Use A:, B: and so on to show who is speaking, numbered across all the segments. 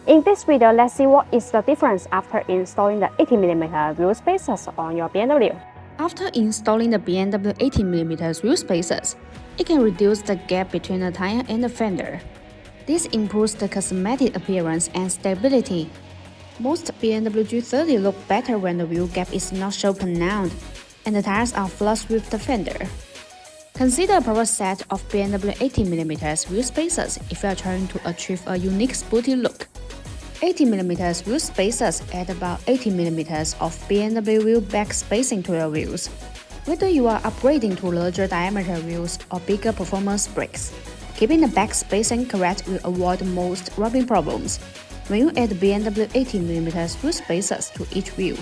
A: In this video, let's see what is the difference after installing the 80mm wheel spacers on your BMW.
B: After installing the BMW 80mm wheel spacers, it can reduce the gap between the tire and the fender. This improves the cosmetic appearance and stability. Most BMW G30 look better when the wheel gap is not so pronounced and the tires are flush with the fender. Consider a proper set of BMW 80mm wheel spacers if you are trying to achieve a unique sporty look. 80mm wheel spacers add about 80mm of BMW wheel back spacing to your wheels. Whether you are upgrading to larger diameter wheels or bigger performance brakes, keeping the back spacing correct will avoid most rubbing problems. When you add BMW 80mm wheel spacers to each wheel,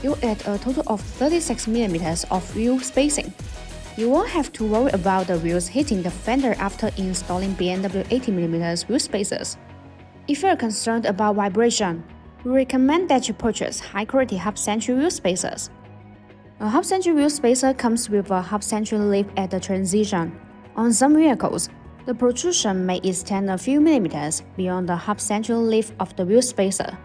B: you add a total of 36mm of wheel spacing. You won't have to worry about the wheels hitting the fender after installing BMW 80mm wheel spacers. If you are concerned about vibration, we recommend that you purchase high-quality half-century wheel spacers. A half-century wheel spacer comes with a half-century lip at the transition. On some vehicles, the protrusion may extend a few millimeters beyond the half-century lip of the wheel spacer.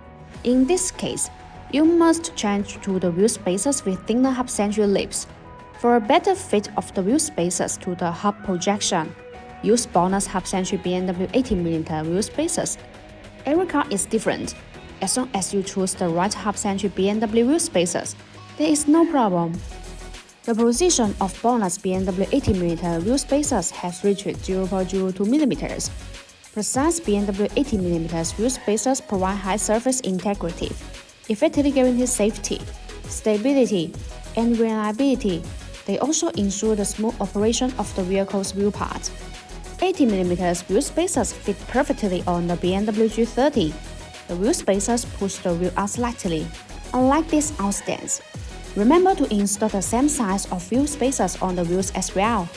B: In this case, you must change to the wheel spacers with thinner half-century lips. For a better fit of the wheel spacers to the hub projection, use BONOSS half-century BMW 80mm wheel spacers. Every car is different. As long as you choose the right half-century BMW wheel spacers, there is no problem. The precision of BONOSS BMW 80mm wheel spacers has reached 0.02mm. Precise BMW 80mm wheel spacers provide high surface integrity, effectively guarantee safety, stability, and reliability. They also ensure the smooth operation of the vehicle's wheel parts. 80mm wheel spacers fit perfectly on the BMW G30. The wheel spacers push the wheel out slightly, unlike these outstands. Remember to install the same size of wheel spacers on the wheels as well.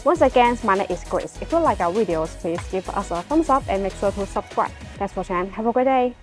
A: Once again, my name is Grace. If you like our videos, please give us a thumbs up and make sure to subscribe. Thanks for watching and have a great day.